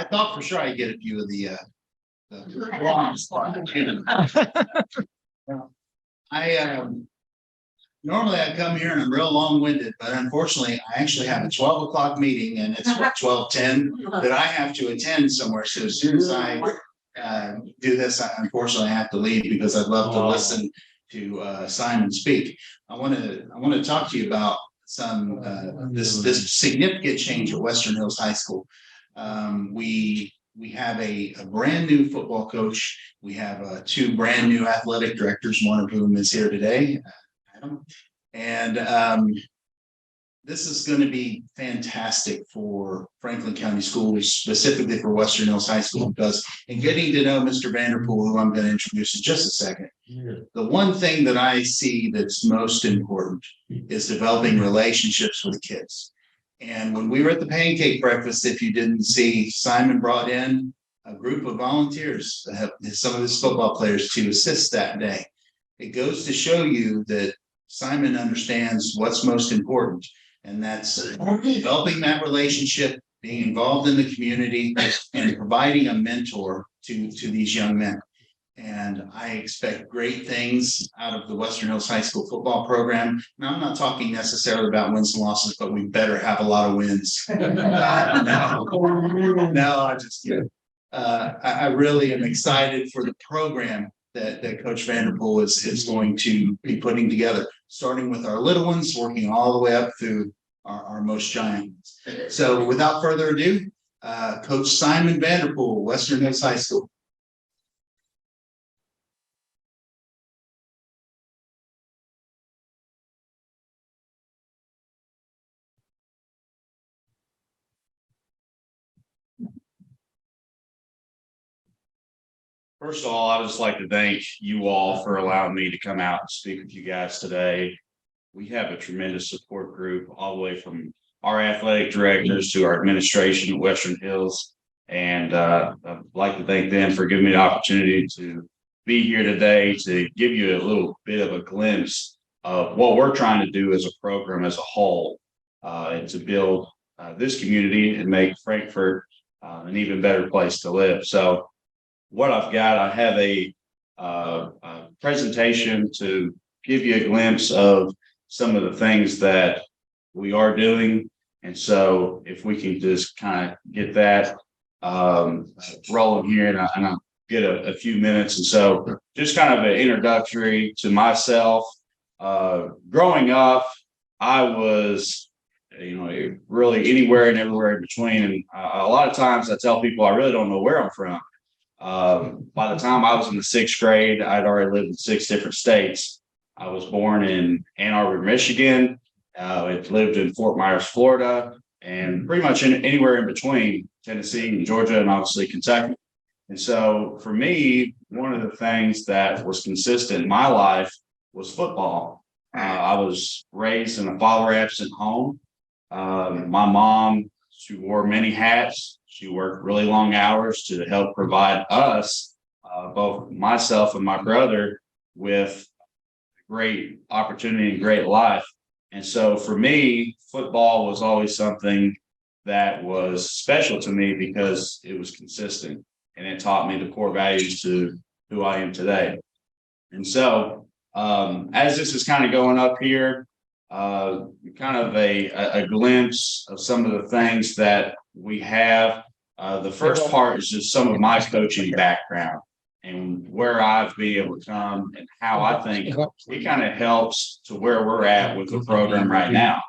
I thought for sure I'd get a few of the wrong spot. I normally I come here and I'm real long-winded, but unfortunately I actually have a 12 o'clock meeting and it's what 12:10 that I have to attend somewhere. So as soon as I do this, I unfortunately have to leave because I'd love to listen to Simon speak. I want to talk to you about some this significant change at Western Hills High School. We have a brand new football coach. We have two brand new athletic directors, one of whom is here today, Adam. And this is going to be fantastic for Franklin County Schools, specifically for Western Hills High School, because in getting to know Mr. Vanderpool, who I'm going to introduce in just a second, the one thing that I see that's most important is developing relationships with kids. And when we were at the pancake breakfast, if you didn't see, Simon brought in a group of volunteers, some of his football players, to assist that day. It goes to show you that Simon understands what's most important, and that's developing that relationship, being involved in the community, and providing a mentor to these young men. And I expect great things out of the Western Hills High School football program. Now, I'm not talking necessarily about wins and losses, but we better have a lot of wins. No, I just kidding. I really am excited for the program that Coach Vanderpool is going to be putting together, starting with our little ones, working all the way up through our most giant ones. So without further ado, Coach Simon Vanderpool, Western Hills High School. First of all, I'd just like to thank you all for allowing me to come out and speak with you guys today. We have a tremendous support group all the way from our athletic directors to our administration at Western Hills. And I'd like to thank them for giving me the opportunity to be here today to give you a little bit of a glimpse of what we're trying to do as a program as a whole, and to build this community and make Frankfort an even better place to live. So what I've got, I have a presentation to give you a glimpse of some of the things that we are doing. And so if we can just kind of get that rolling here, and I'll get a few minutes. And so just kind of an introductory to myself. Growing up, I was, really anywhere and everywhere in between. And a lot of times I tell people I really don't know where I'm from. By the time I was in the 6th grade, I'd already lived in 6 different states. I was born in Ann Arbor, Michigan. I lived in Fort Myers, Florida, and pretty much anywhere in between, Tennessee and Georgia, and obviously Kentucky. And so for me, one of the things that was consistent in my life was football. I was raised in a father-absent home. My mom, she wore many hats. She worked really long hours to help provide us, both myself and my brother, with great opportunity and great life. And so for me, football was always something that was special to me because it was consistent and it taught me the core values to who I am today. And so as this is kind of going up here, kind of a glimpse of some of the things that we have. The first part is just some of my coaching background and where I've been able to come and how I think it kind of helps to where we're at with the program right now.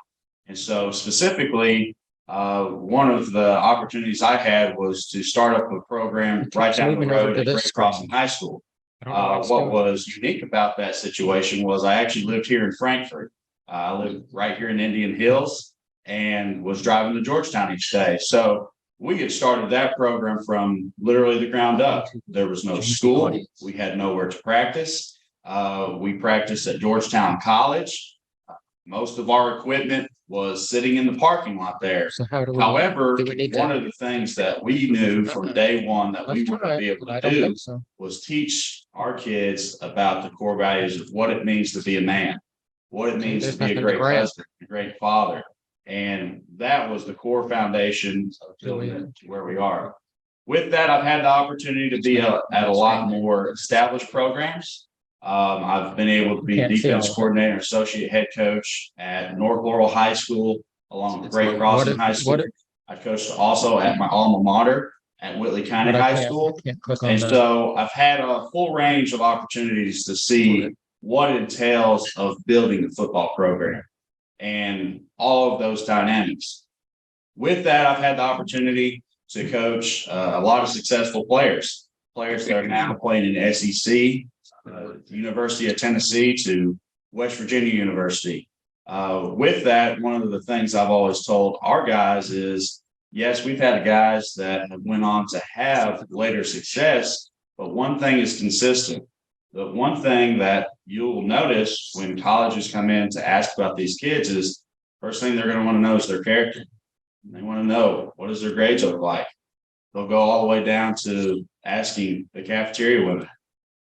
And so specifically, one of the opportunities I had was to start up a program right down the road at Great Crossing High School. What was unique about that situation was I actually lived here in Frankfort. I lived right here in Indian Hills and was driving to Georgetown each day. So we had started that program from literally the ground up. There was no school. We had nowhere to practice. We practiced at Georgetown College. Most of our equipment was sitting in the parking lot there. So However, one of the things that we knew from day one that we were going to be able to do was teach our kids about the core values of what it means to be a man, what it means to be a great husband, a great father. And that was the core foundation of building it to where we are. With that, I've had the opportunity to be at a lot more established programs. I've been able to be defense coordinator, associate head coach at North Laurel High School, along with Great Crossing High School. I coached also at my alma mater at Whitley County High School. And so I've had a full range of opportunities to see what it entails of building a football program and all of those dynamics. With that, I've had the opportunity to coach a lot of successful players that are now playing in SEC, University of Tennessee to West Virginia University. With that, one of the things I've always told our guys is, yes, we've had guys that have went on to have later success, but one thing is consistent. The one thing that you'll notice when colleges come in to ask about these kids is first thing they're going to want to know is their character. They want to know, what does their grades look like? They'll go all the way down to asking the cafeteria women,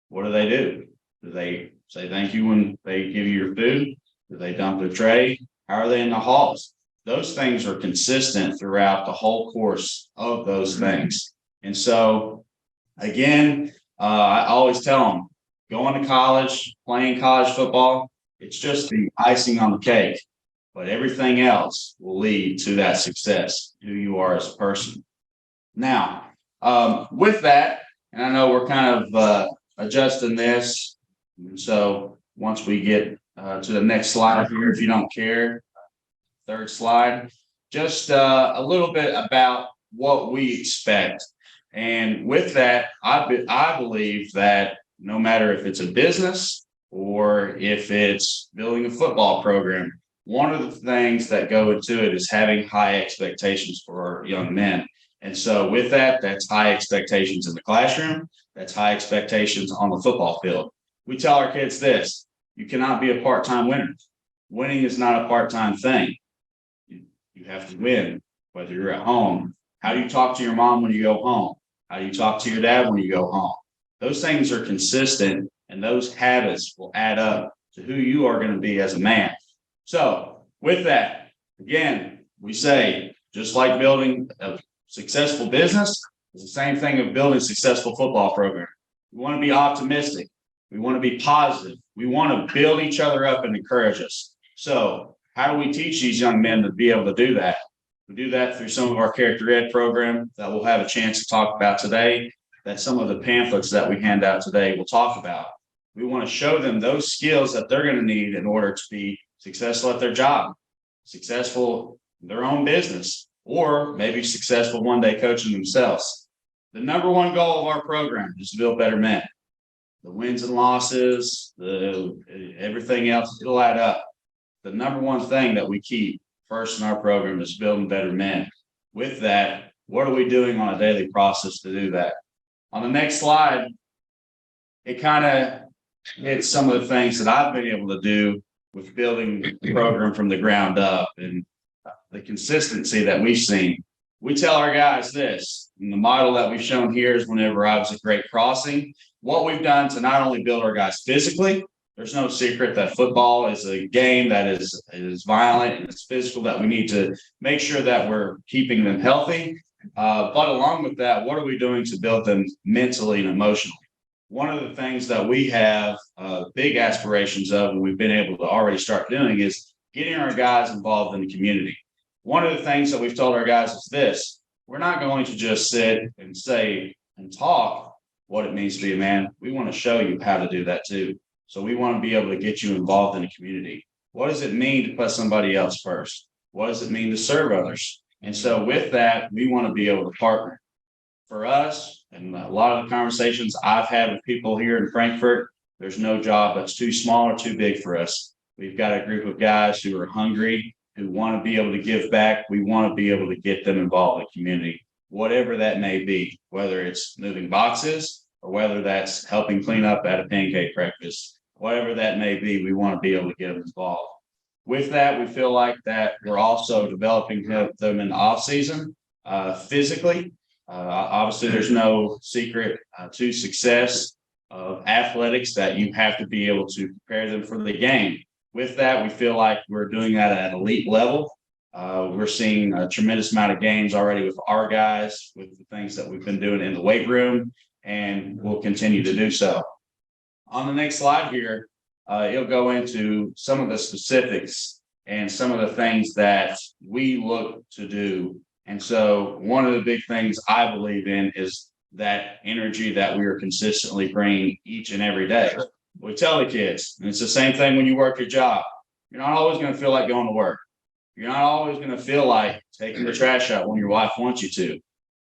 what do they do? Do they say thank you when they give you your food? Do they dump their tray? How are they in the halls? Those things are consistent throughout the whole course of those things. And so, again, I always tell them, going to college, playing college football, it's just the icing on the cake. But everything else will lead to that success, who you are as a person. Now, with that, and I know we're kind of adjusting this. And so once we get to the next slide here, if you don't care, third slide, just a little bit about what we expect. And with that, I believe that no matter if it's a business or if it's building a football program, one of the things that go into it is having high expectations for our young men. And so with that, that's high expectations in the classroom. That's high expectations on the football field. We tell our kids this: you cannot be a part-time winner. Winning is not a part-time thing. You have to win, whether you're at home. How do you talk to your mom when you go home? How do you talk to your dad when you go home? Those things are consistent, and those habits will add up to who you are going to be as a man. So with that, again, we say, just like building a successful business, it's the same thing of building a successful football program. We want to be optimistic. We want to be positive. We want to build each other up and encourage us. So how do we teach these young men to be able to do that? We do that through some of our character ed program that we'll have a chance to talk about today, that some of the pamphlets that we hand out today will talk about. We want to show them those skills that they're going to need in order to be successful at their job, successful in their own business, or maybe successful one day coaching themselves. The number one goal of our program is to build better men. The wins and losses, everything else, it'll add up. The number one thing that we keep first in our program is building better men. With that, what are we doing on a daily process to do that? On the next slide, it kind of hits some of the things that I've been able to do with building the program from the ground up and the consistency that we've seen. We tell our guys this, and the model that we've shown here is whenever I was at Great Crossing, what we've done to not only build our guys physically. There's no secret that football is a game that is violent and it's physical, that we need to make sure that we're keeping them healthy. But along with that, what are we doing to build them mentally and emotionally? One of the things that we have big aspirations of, and we've been able to already start doing, is getting our guys involved in the community. One of the things that we've told our guys is this: we're not going to just sit and say and talk what it means to be a man. We want to show you how to do that too. So we want to be able to get you involved in the community. What does it mean to put somebody else first? What does it mean to serve others? And so with that, we want to be able to partner. For us, and a lot of the conversations I've had with people here in Frankfort, there's no job that's too small or too big for us. We've got a group of guys who are hungry, who want to be able to give back. We want to be able to get them involved in the community, whatever that may be, whether it's moving boxes or whether that's helping clean up at a pancake breakfast. Whatever that may be, we want to be able to get them involved. With that, we feel like that we're also developing them in the off season physically. Obviously, there's no secret to success of athletics that you have to be able to prepare them for the game. With that, we feel like we're doing that at an elite level. We're seeing a tremendous amount of gains already with our guys, with the things that we've been doing in the weight room, and we'll continue to do so. On the next slide here, it'll go into some of the specifics and some of the things that we look to do. And so one of the big things I believe in is that energy that we are consistently bringing each and every day. We tell the kids, and it's the same thing when you work your job. You're not always going to feel like going to work. You're not always going to feel like taking the trash out when your wife wants you to.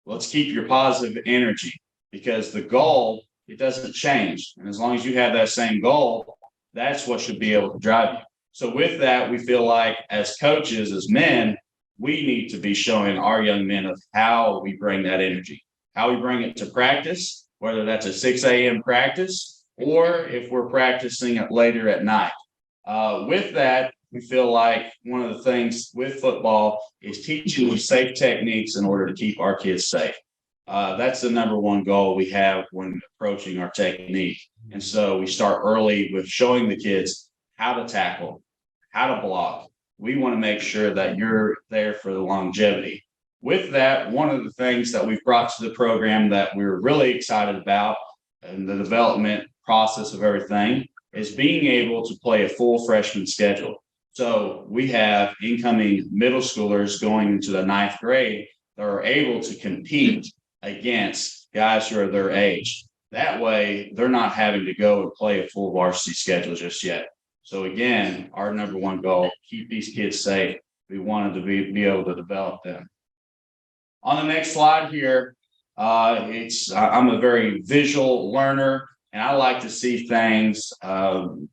Let's keep your positive energy, because the goal, it doesn't change. And as long as you have that same goal, that's what should be able to drive you. So with that, we feel like as coaches, as men, we need to be showing our young men of how we bring that energy, how we bring it to practice, whether that's a 6 a.m. practice or if we're practicing it later at night. With that, we feel like one of the things with football is teaching them safe techniques in order to keep our kids safe. That's the number one goal we have when approaching our technique. And so we start early with showing the kids how to tackle, how to block. We want to make sure that you're there for the longevity. With that, one of the things that we've brought to the program that we're really excited about and the development process of everything is being able to play a full freshman schedule. So we have incoming middle schoolers going into the 9th grade that are able to compete against guys who are their age. That way, they're not having to go and play a full varsity schedule just yet. So again, our number one goal, keep these kids safe. We wanted to be able to develop them. On the next slide here, I'm a very visual learner, and I like to see things,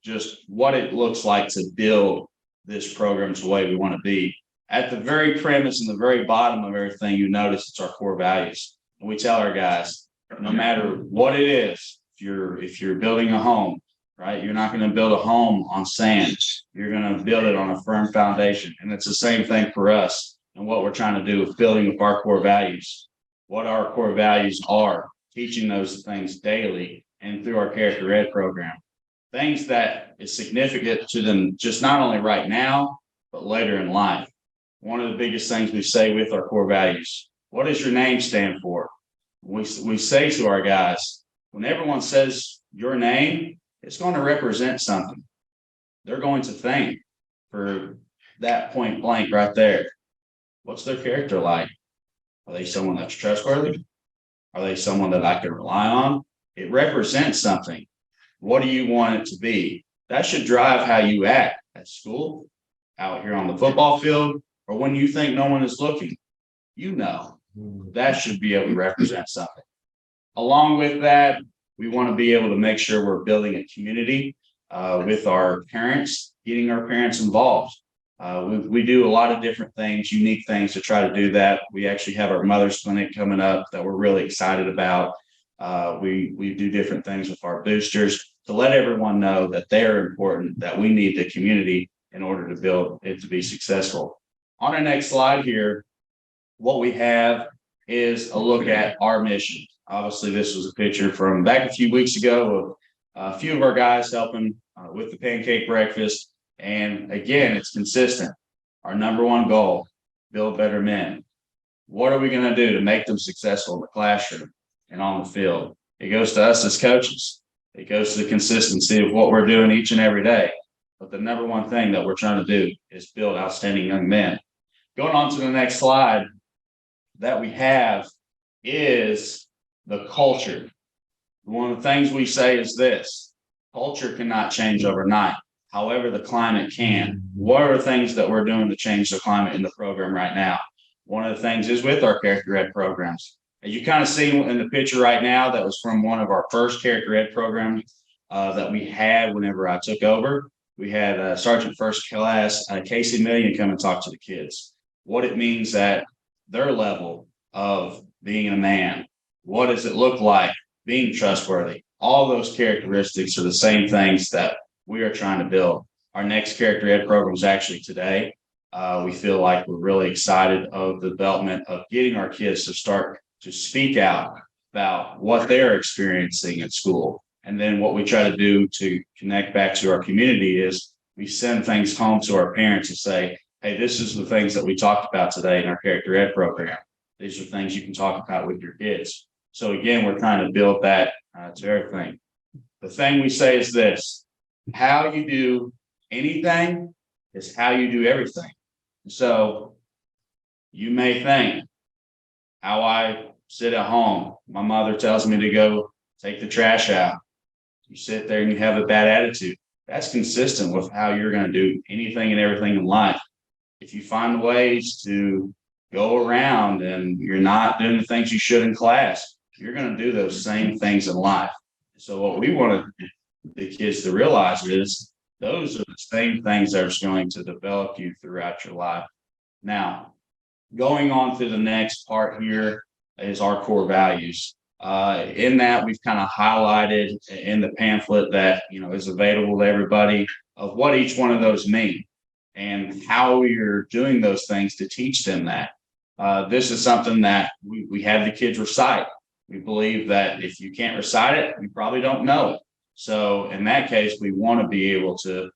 just what it looks like to build this program the way we want to be. At the very premise and the very bottom of everything, you notice it's our core values. And we tell our guys, no matter what it is, if you're building a home, right, you're not going to build a home on sand. You're going to build it on a firm foundation. And it's the same thing for us. And what we're trying to do with building with our core values, what our core values are, teaching those things daily and through our character ed program. Things that is significant to them, just not only right now, but later in life. One of the biggest things we say with our core values, what does your name stand for? We say to our guys, when everyone says your name, it's going to represent something. They're going to think for that point blank right there. What's their character like? Are they someone that's trustworthy? Are they someone that I can rely on? It represents something. What do you want it to be? That should drive how you act at school, out here on the football field, or when you think no one is looking. You know, that should be able to represent something. Along with that, we want to be able to make sure we're building a community with our parents, getting our parents involved. We do a lot of different things, unique things to try to do that. We actually have our mother's clinic coming up that we're really excited about. We do different things with our boosters to let everyone know that they're important, that we need the community in order to build it to be successful. On our next slide here, what we have is a look at our mission. Obviously, this was a picture from back a few weeks ago of a few of our guys helping with the pancake breakfast. And again, it's consistent. Our number one goal, build better men. What are we going to do to make them successful in the classroom and on the field? It goes to us as coaches. It goes to the consistency of what we're doing each and every day. But the number one thing that we're trying to do is build outstanding young men. Going on to the next slide that we have is the culture. One of the things we say is this: culture cannot change overnight. However, the climate can. What are the things that we're doing to change the climate in the program right now? One of the things is with our character ed programs. As you kind of see in the picture right now, that was from one of our first character ed programs that we had whenever I took over. We had Sergeant First Class Casey Million come and talk to the kids. What it means at their level of being a man. What does it look like being trustworthy? All those characteristics are the same things that we are trying to build. Our next character ed program is actually today. We feel like we're really excited of the development of getting our kids to start to speak out about what they're experiencing at school. And then what we try to do to connect back to our community is we send things home to our parents and say, hey, this is the things that we talked about today in our character ed program. These are things you can talk about with your kids. So again, we're trying to build that to everything. The thing we say is this: how you do anything is how you do everything. So you may think, how I sit at home, my mother tells me to go take the trash out. You sit there and you have a bad attitude. That's consistent with how you're going to do anything and everything in life. If you find ways to go around and you're not doing the things you should in class, you're going to do those same things in life. So what we want the kids to realize is those are the same things that are going to develop you throughout your life. Now, going on to the next part here is our core values. In that, we've kind of highlighted in the pamphlet that is available to everybody of what each one of those mean and how you're doing those things to teach them that. This is something that we have the kids recite. We believe that if you can't recite it, you probably don't know it. So in that case, we want to be able to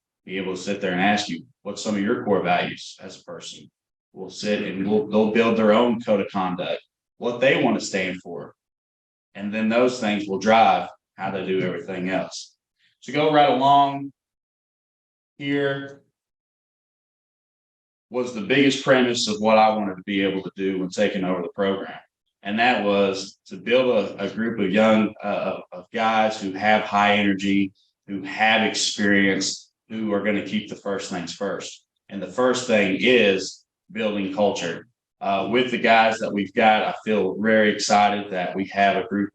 sit there and ask you, what's some of your core values as a person? We'll sit and they'll build their own code of conduct, what they want to stand for. And then those things will drive how they do everything else. So go right along here was the biggest premise of what I wanted to be able to do when taking over the program. And that was to build a group of young of guys who have high energy, who have experience, who are going to keep the first things first. And the first thing is building culture. With the guys that we've got, I feel very excited that we have a group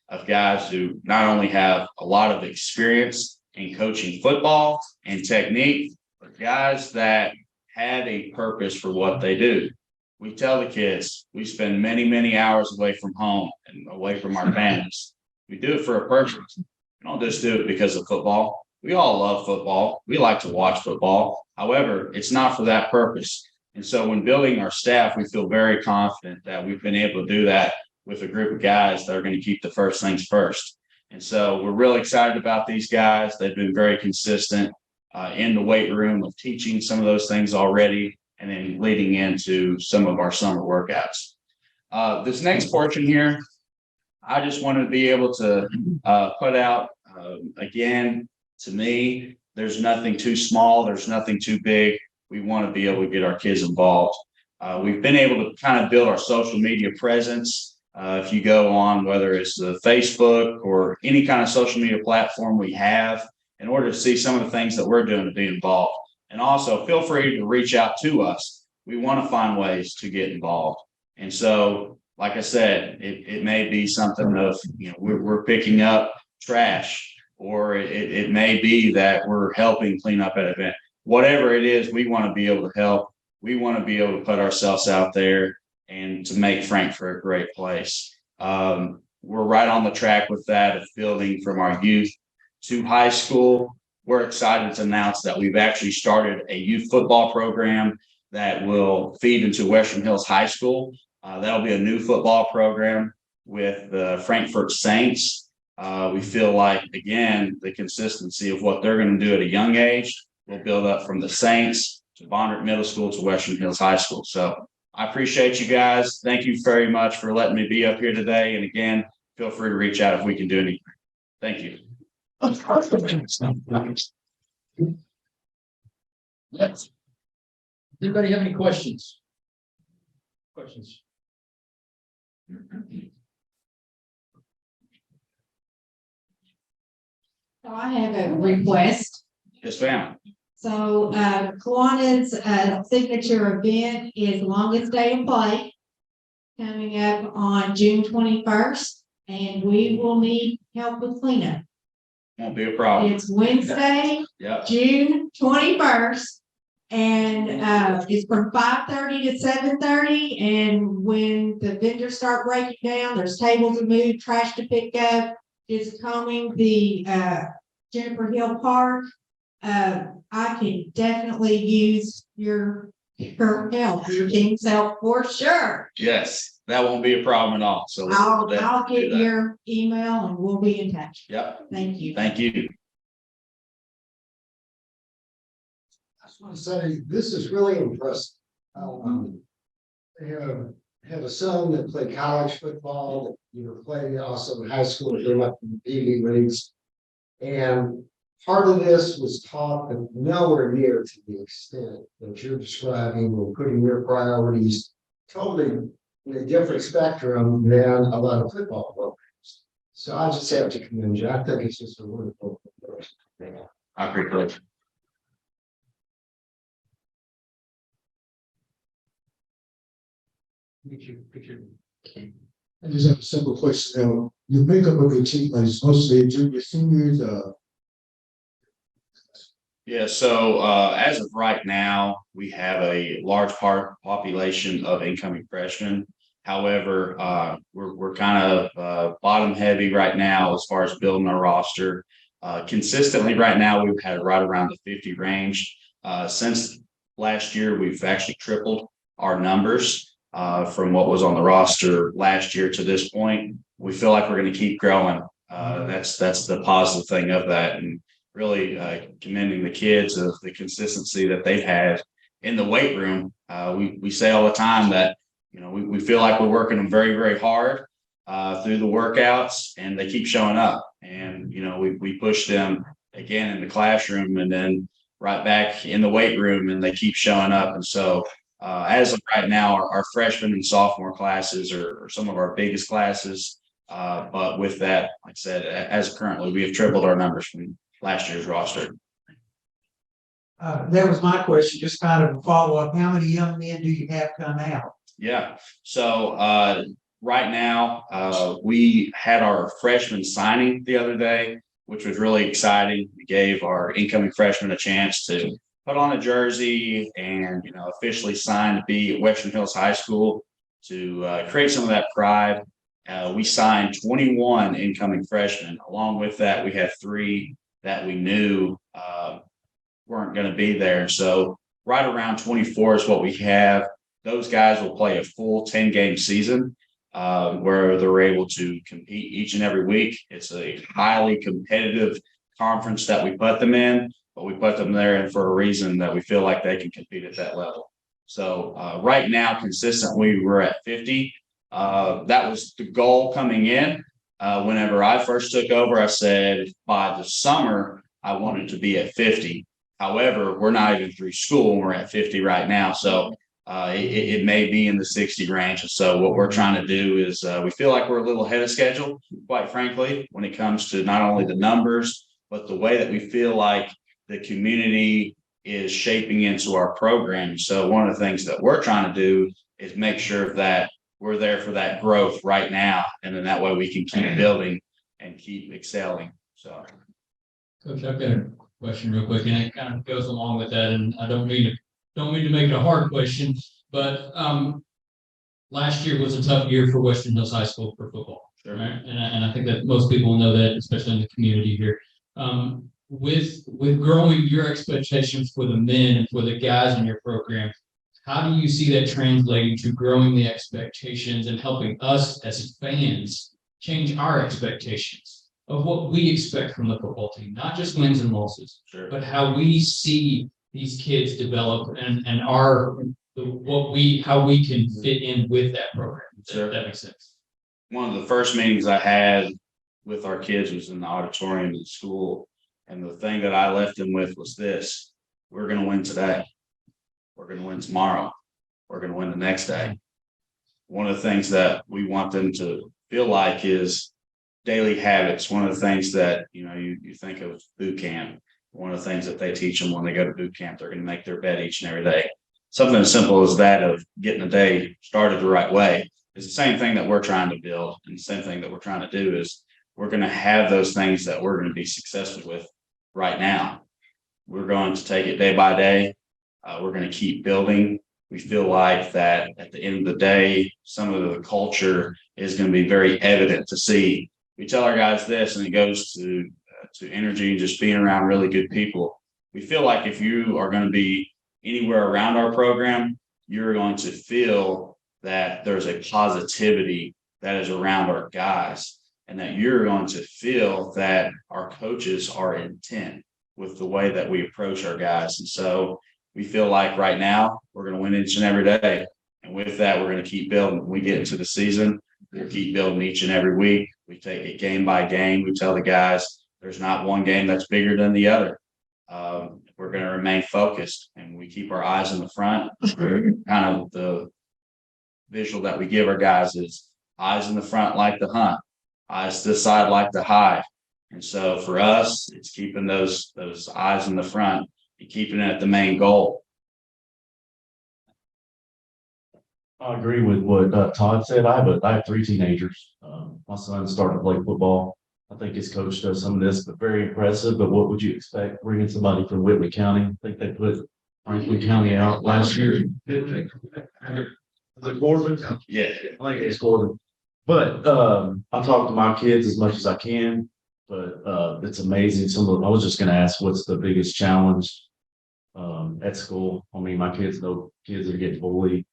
of guys who not only have a lot of experience in coaching football and technique, but guys that have a purpose for what they do. We tell the kids we spend many, many hours away from home and away from our families. We do it for a purpose. We don't just do it because of football. We all love football. We like to watch football. However, it's not for that purpose. And so when building our staff, we feel very confident that we've been able to do that with a group of guys that are going to keep the first things first. And so we're really excited about these guys. They've been very consistent in the weight room of teaching some of those things already, and then leading into some of our summer workouts. This next portion here, I just wanted to be able to put out, again, to me, there's nothing too small, there's nothing too big. We want to be able to get our kids involved. We've been able to kind of build our social media presence. If you go on, whether it's Facebook or any kind of social media platform we have, in order to see some of the things that we're doing to be involved. And also feel free to reach out to us. We want to find ways to get involved. And so, like I said, it may be something of, we're picking up trash, or it may be that we're helping clean up an event. Whatever it is, we want to be able to help. We want to be able to put ourselves out there and to make Frankfort a great place. We're right on the track with that, of building from our youth to high school. We're excited to announce that we've actually started a youth football program that will feed into Western Hills High School. That'll be a new football program with the Frankfort Saints. We feel like, again, the consistency of what they're going to do at a young age will build up from the Saints to Bondurant Middle School to Western Hills High School. So I appreciate you guys. Thank you very much for letting me be up here today. And again, feel free to reach out if we can do anything. Thank you. Yes. Anybody have any questions? Questions? So I have a request. Yes, ma'am. So Kiwanis signature event is Longest Day of Play coming up on June 21st, and we will need help with cleanup. Won't be a problem. It's Wednesday, Yep. June 21st, and it's from 5:30 to 7:30. And when the vendors start breaking down, there's tables to move, trash to pick up. It's combing the Jennifer Hill Park. I can definitely use your help, your team's help for sure. Yes, that won't be a problem at all. So I'll definitely get do that. your email and we'll be in touch. Yep. Thank you. Thank you. just want to say, this is really impressive. They have a son that played college football, that played also in high school, came up in the PV leagues. And part of this was taught, but nowhere near to the extent that you're describing or putting your priorities totally in a different spectrum than a lot of football programs. So I just have to commend you. I think it's just a wonderful thing. I appreciate it. I just have a simple question. Now, your makeup of your team is mostly junior, seniors, Yeah, so as of right now, we have a large population of incoming freshmen. However, we're kind of bottom heavy right now as far as building our roster. Consistently right now, we've had right around the 50 range. Since last year, we've actually tripled our numbers from what was on the roster last year to this point. We feel like we're going to keep growing. That's the positive thing of that. And really commending the kids of the consistency that they've had in the weight room. We say all the time that, we feel like we're working them very, very hard through the workouts, and they keep showing up. And, we push them again in the classroom and then right back in the weight room, and they keep showing up. And so as of right now, our freshman and sophomore classes are some of our biggest classes. But with that, like I said, as currently, we have tripled our numbers from last year's roster. That was my question, just kind of a follow-up. How many young men do you have come out? Yeah. So right now, we had our freshman signing the other day, which was really exciting. We gave our incoming freshmen a chance to put on a jersey and, officially sign to be at Western Hills High School to create some of that pride. We signed 21 incoming freshmen. Along with that, we had 3 that we knew weren't going to be there. So right around 24 is what we have. Those guys will play a full 10-game season where they're able to compete each and every week. It's a highly competitive conference that we put them in, but we put them there for a reason that we feel like they can compete at that level. So right now, consistently, we're at 50. That was the goal coming in. Whenever I first took over, I said by the summer, I wanted to be at 50. However, we're not even through school and we're at 50 right now. So it may be in the 60 range. And so what we're trying to do is we feel like we're a little ahead of schedule, quite frankly, when it comes to not only the numbers, but the way that we feel like the community is shaping into our program. So one of the things that we're trying to do is make sure that we're there for that growth right now. And then that way we can keep building and keep excelling. So. Coach, I've got a question real quick, and it kind of goes along with that, and I don't mean to make it a hard question, but last year was a tough year for Western Hills High School for football. Sure. Right? And I think that most people know that, especially in the community here. With growing your expectations for the men and for the guys in your program, how do you see that translating to growing the expectations and helping us as fans change our expectations of what we expect from the football team, not just wins and losses, Sure. but how we see these kids develop and how we can fit in with that program. Sure. That makes sense. One of the first meetings I had with our kids was in the auditorium of the school. And the thing that I left them with was this: we're going to win today. We're going to win tomorrow. We're going to win the next day. One of the things that we want them to feel like is daily habits. One of the things that, you think of boot camp. One of the things that they teach them when they go to boot camp, they're going to make their bed each and every day. Something as simple as that of getting the day started the right way is the same thing that we're trying to build. And the same thing that we're trying to do is we're going to have those things that we're going to be successful with right now. We're going to take it day by day. We're going to keep building. We feel like that at the end of the day, some of the culture is going to be very evident to see. We tell our guys this, and it goes to energy and just being around really good people. We feel like if you are going to be anywhere around our program, you're going to feel that there's a positivity that is around our guys, and that you're going to feel that our coaches are intent with the way that we approach our guys. And so we feel like right now we're going to win each and every day. And with that, we're going to keep building. When we get into the season, we'll keep building each and every week. We take it game by game. We tell the guys there's not one game that's bigger than the other. We're going to remain focused, and we keep our eyes in the front. Kind of the visual that we give our guys is eyes in the front like the hunt, eyes to the side like the hide. And so for us, it's keeping those eyes in the front and keeping it at the main goal. I agree with what Todd said. I have three teenagers. My son started to play football. I think his coach does some of this, but very impressive. But what would you expect bringing somebody from Whitley County? I think they put Franklin County out last year. The Corbin? Yeah. I think it's Corbin. But I talk to my kids as much as I can. But it's amazing. I was just going to ask, what's the biggest challenge at school? I mean, my kids know kids are getting bullied.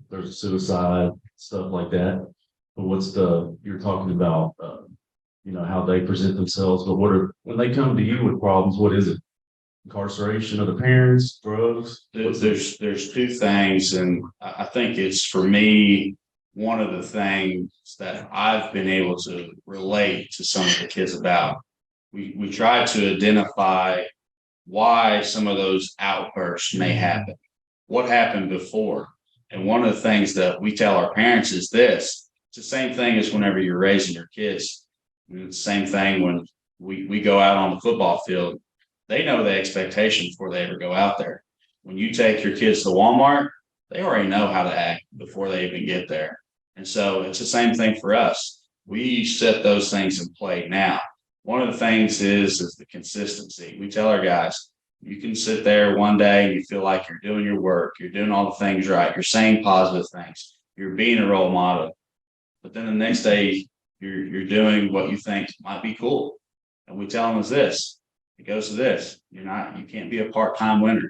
There's suicide, stuff like that. But you're talking about, how they present themselves, but when they come to you with problems, what is it? Incarceration of the parents, drugs? There's two things, and I think it's, for me, one of the things that I've been able to relate to some of the kids about. We try to identify why some of those outbursts may happen, what happened before. And one of the things that we tell our parents is this: it's the same thing as whenever you're raising your kids. And it's the same thing when we go out on the football field. They know the expectation before they ever go out there. When you take your kids to Walmart, they already know how to act before they even get there. And so it's the same thing for us. We set those things in play now. One of the things is the consistency. We tell our guys, you can sit there one day and you feel like you're doing your work, you're doing all the things right, you're saying positive things, you're being a role model. But then the next day, you're doing what you think might be cool. And we tell them is this: it goes to this. You can't be a part-time winner.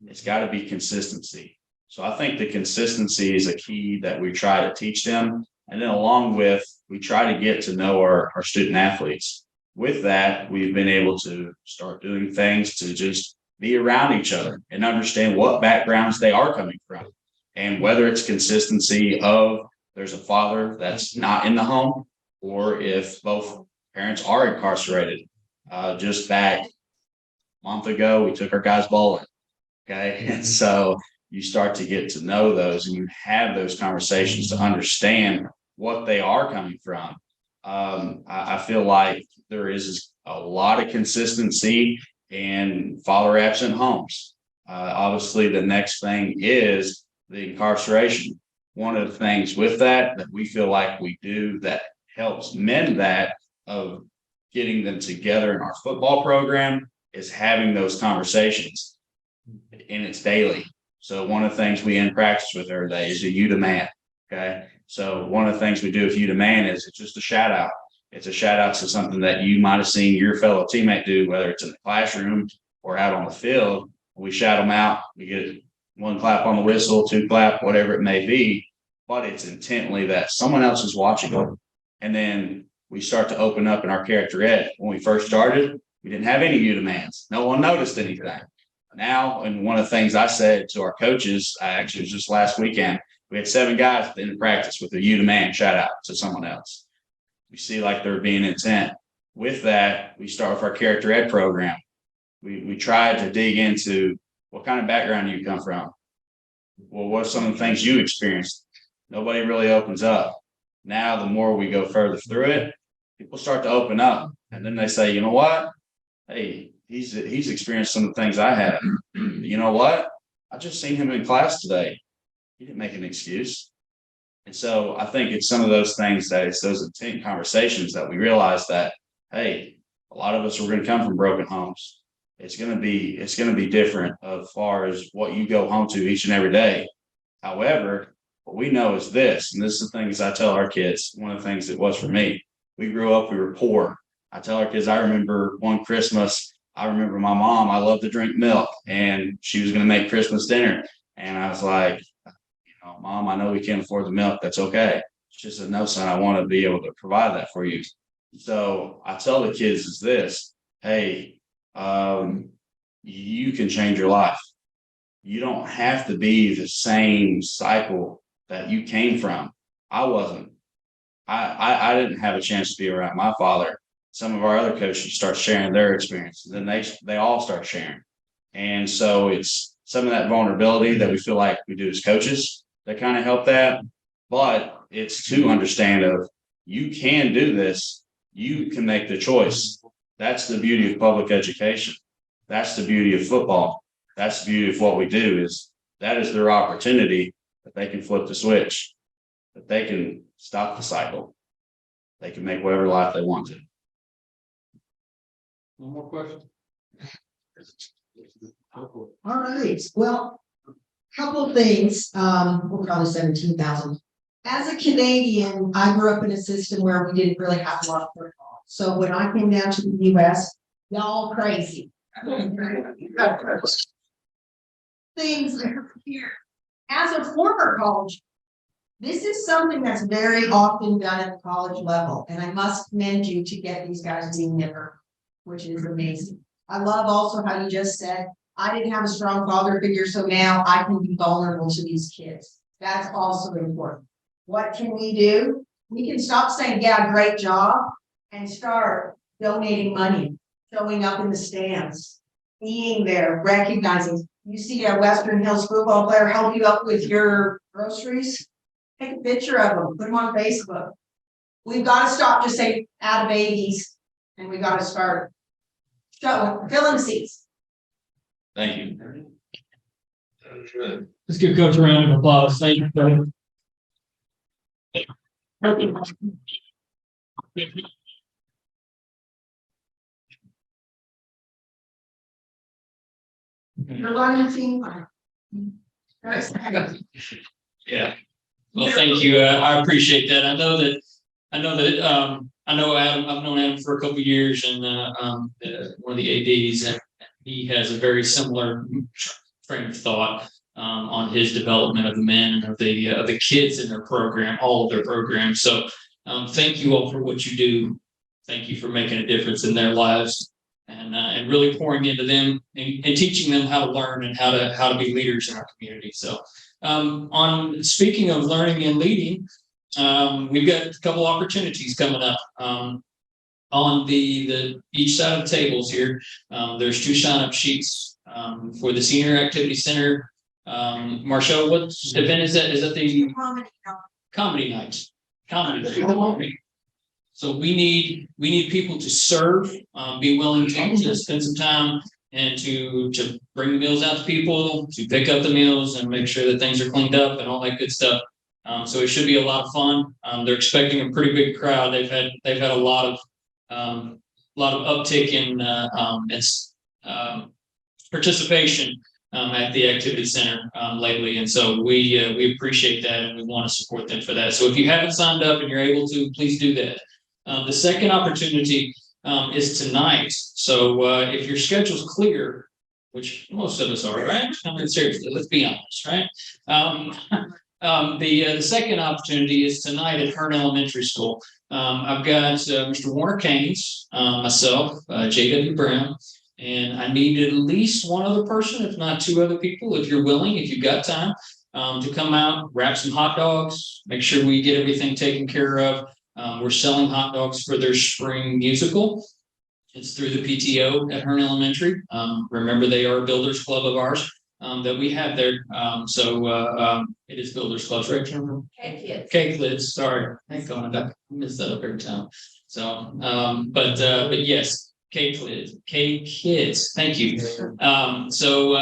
It's got to be consistency. So I think the consistency is a key that we try to teach them. And then along with, we try to get to know our student athletes. With that, we've been able to start doing things to just be around each other and understand what backgrounds they are coming from. And whether it's consistency of there's a father that's not in the home, or if both parents are incarcerated. Just back a month ago, we took our guys bowling. Okay. And so you start to get to know those, and you have those conversations to understand what they are coming from. I feel like there is a lot of consistency in father absent homes. Obviously, the next thing is the incarceration. One of the things with that we feel like we do that helps mend that of getting them together in our football program is having those conversations, and it's daily. So one of the things we in practice with every day is a you demand. Okay. So one of the things we do with you demand is it's just a shout out. It's a shout out to something that you might have seen your fellow teammate do, whether it's in the classroom or out on the field. We shout them out. We get one clap on the whistle, two clap, whatever it may be, but it's intently that someone else is watching them. And then we start to open up in our character ed. When we first started, we didn't have any you demands. No one noticed anything. Now, and one of the things I said to our coaches, actually it was just last weekend, we had 7 guys in practice with a you demand shout out to someone else. We see like they're being intent. With that, we start with our character ed program. We tried to dig into what kind of background you come from. Well, what are some of the things you experienced? Nobody really opens up. Now, the more we go further through it, people start to open up, and then they say, you know what? Hey, he's experienced some of the things I have. You know what? I just seen him in class today. He didn't make an excuse. And so I think it's some of those things that it's those intent conversations that we realize that, hey, a lot of us are going to come from broken homes. It's going to be different as far as what you go home to each and every day. However, what we know is this, and this is the things I tell our kids. One of the things it was for me, we grew up, we were poor. I tell our kids, I remember one Christmas, I remember my mom, I loved to drink milk, and she was going to make Christmas dinner. And I was like, Mom, I know we can't afford the milk. That's okay. She said, no, son, I want to be able to provide that for you. So I tell the kids is this, hey, you can change your life. You don't have to be the same cycle that you came from. I wasn't. I didn't have a chance to be around my father. Some of our other coaches start sharing their experience, and then they all start sharing. And so it's some of that vulnerability that we feel like we do as coaches that kind of help that. But it's to understand of you can do this, you can make the choice. That's the beauty of public education. That's the beauty of football. That's the beauty of what we do is that is their opportunity that they can flip the switch, that they can stop the cycle. They can make whatever life they want to. One more question? All right, well, couple of things, we're probably 17,000. As a Canadian, I grew up in a system where we didn't really have a lot of football. So when I came down to the US, y'all crazy. Things that are here. As a former college, this is something that's very often done at the college level, and I must commend you to get these guys being there, which is amazing. I love also how you just said, I didn't have a strong father figure, so now I can be vulnerable to these kids. That's also important. What can we do? We can stop saying, yeah, great job, and start donating money, showing up in the stands, being there, recognizing. You see a Western Hills football player help you up with your groceries, take a picture of them, put them on Facebook. We've got to stop just saying add babies, and we got to start showing, filling seats. Thank you. Let's give Coach a round of applause. Thank you, Coach. You're learning team. Yeah. Well, thank you. I appreciate that. I know Adam, I've known Adam for a couple of years and, one of the ADs, and he has a very similar train of thought, on his development of the men and of the kids in their program, all of their programs. So, thank you all for what you do. Thank you for making a difference in their lives and really pouring into them and teaching them how to learn and how to be leaders in our community. So, on speaking of learning and leading, we've got a couple opportunities coming up. On the each side of the tables here, there's 2 sign-up sheets for the Senior Activity Center. Marshall, what event is that? Is that the comedy night? Comedy. So we need people to serve, be willing to spend some time and to bring the meals out to people, to pick up the meals and make sure that things are cleaned up and all that good stuff. So it should be a lot of fun. They're expecting a pretty big crowd. They've had a lot of uptick in participation at the activity center lately, and so we appreciate that and we want to support them for that. So if you haven't signed up and you're able to, please do that. The second opportunity is tonight. So if your schedule's clear, which most of us are, right? I mean, seriously, let's be honest, right? The second opportunity is tonight at Hearn Elementary School. I've got Mr. Warner Keynes, myself, J.W. Brown, and I need at least one other person, if not 2 other people, if you're willing, if you've got time, to come out, wrap some hot dogs, make sure we get everything taken care of. We're selling hot dogs for their spring musical. It's through the PTO at Hearn Elementary. Remember, they are a builders club of ours that we have there. It is builders clubs, right? K-Kids, sorry. Thank God, I miss that up every time. So, but yes, K-Kids, thank you. So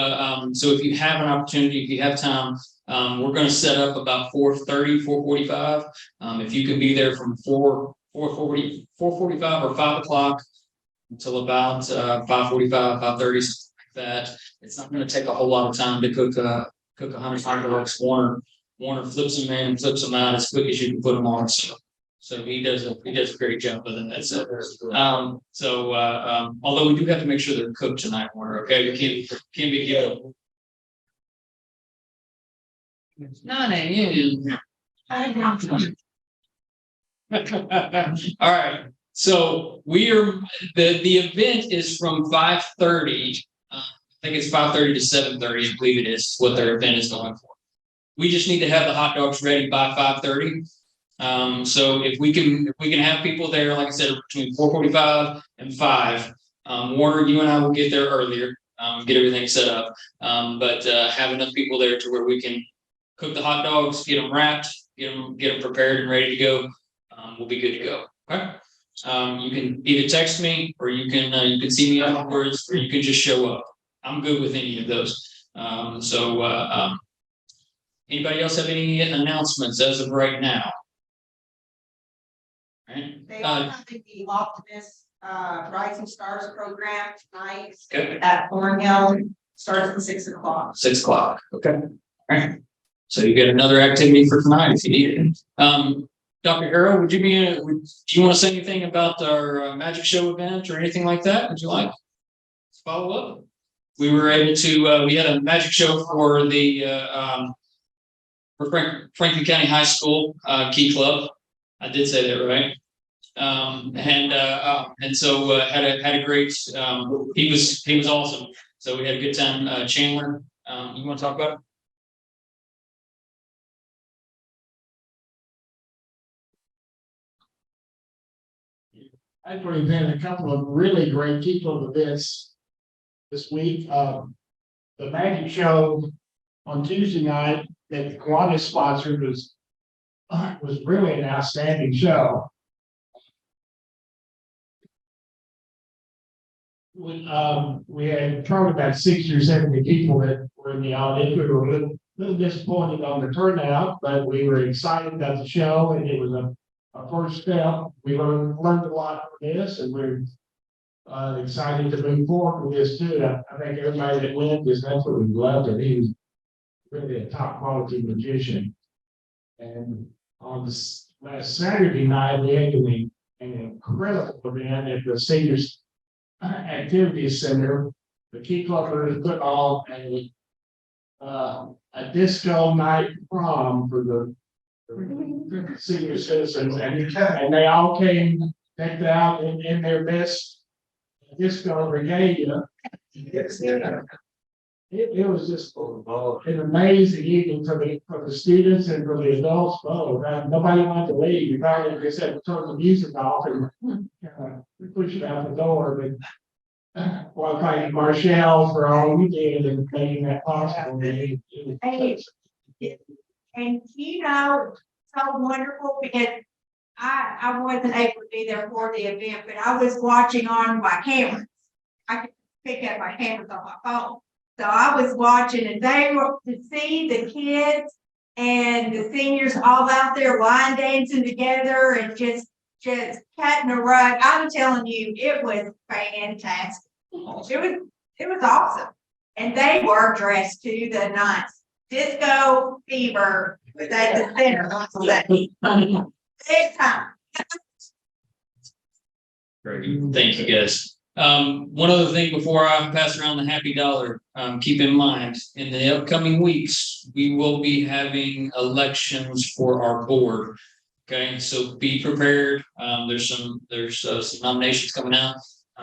if you have an opportunity, if you have time, we're going to set up about 4:30, 4:45. If you can be there from 4:40, 4:45 or 5 o'clock until about 5:45, 5:30, something like that. It's not going to take a whole lot of time to cook 100 hot dogs. Warner flips them in and flips them out as quick as you can put them on. So he does a great job of that. So although we do have to make sure they're cooked tonight, Warner. Okay, we can't be given. 9 a.m. All right. So we are the event is from 5:30 think it's 5:30 to 7:30, I believe it is, what their event is going for. We just need to have the hot dogs ready by 5:30. So if we can have people there, like I said, between 4:45 and 5. Warner, you and I will get there earlier, get everything set up. But have enough people there to where we can cook the hot dogs, get them wrapped, get them prepared and ready to go. We'll be good to go. Okay. You can either text me or you can see me afterwards, or you can just show up. I'm good with any of those. Anybody else have any announcements as of right now? Right. They are having the Optimist Rising Stars program tonight Okay. at Thornhill. Starts at 6 o'clock. 6 o'clock. Okay. All right. So you get another activity for tonight if you need it. Dr. Harrow, do you want to say anything about our magic show event or anything like that? Would you like to follow up? We were able to, we had a magic show for the, for Franklin County High School, Key Club. I did say that right. And so had a great, he was awesome. So we had a good time. Chandler, you want to talk about it? I've been a couple of really great Key Club events this week. The magic show on Tuesday night that the Kiwanis sponsored was really an outstanding show. We had probably about 60 or 70 people that were in the audience. We were a little disappointed on the turnout, but we were excited about the show, and it was a first step. We learned a lot from this, and we're excited to move forward with this too. I think everybody that went, because that's what we loved, and he was really a top quality magician. And on this last Saturday night, we had an incredible event at the Seniors Activities Center. The Key Clubbers put on a disco night prom for the senior citizens, and they all came decked out in their best disco regalia. It was just an amazing evening for the students and for the adults both. Nobody wanted to leave. You probably just had to turn the music off and push it out the door. But well, thank Marshall for all you did in making that possible. And so wonderful because I wasn't able to be there for the event, but I was watching on my camera. I could pick up my cameras on my phone. So I was watching, and they were to see the kids and the seniors all out there line dancing together and just cutting a rug. I'm telling you, it was fantastic. It was awesome. And they were dressed to the nines. Disco fever was at the center. Big time. Great. Thank you, guys. One other thing before I pass around the happy dollar, keep in mind, in the upcoming weeks, we will be having elections for our board. Okay, so be prepared. There's some nominations coming out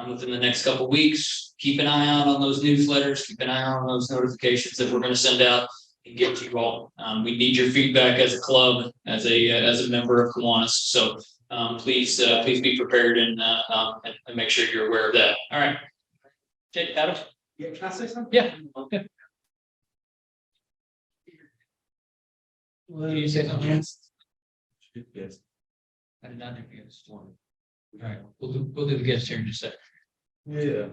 within the next couple of weeks. Keep an eye out on those newsletters. Keep an eye out on those notifications that we're going to send out and get to you all. We need your feedback as a club, as a member of Kiwanis. So please be prepared and make sure you're aware of that. All right, Jake, Adam. Yeah, can I say something? Yeah. Okay. Did you say something else? Yes. I did not do guest. All right, we'll do the guest here in just a second. Yeah.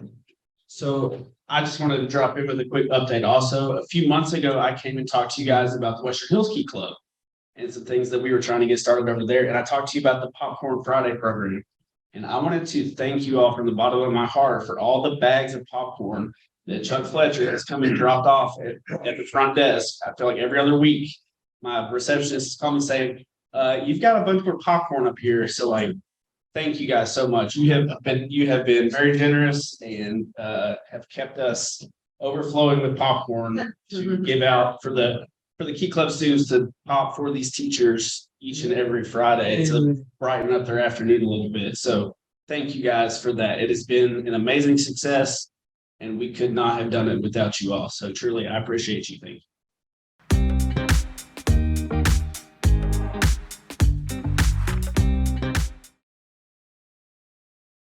So I just wanted to drop in with a quick update. Also, a few months ago, I came and talked to you guys about the Western Hills Key Club and some things that we were trying to get started over there. And I talked to you about the Popcorn Friday program. And I wanted to thank you all from the bottom of my heart for all the bags of popcorn that Chuck Fletcher has come and dropped off at the front desk. I feel like every other week, my receptionist come and say, you've got a bunch more popcorn up here. So thank you guys so much. You have been very generous and have kept us overflowing with popcorn to give out for the Key Club students to pop for these teachers each and every Friday to brighten up their afternoon a little bit. So thank you guys for that. It has been an amazing success. And we could not have done it without you all. So truly, I appreciate you. Thank you.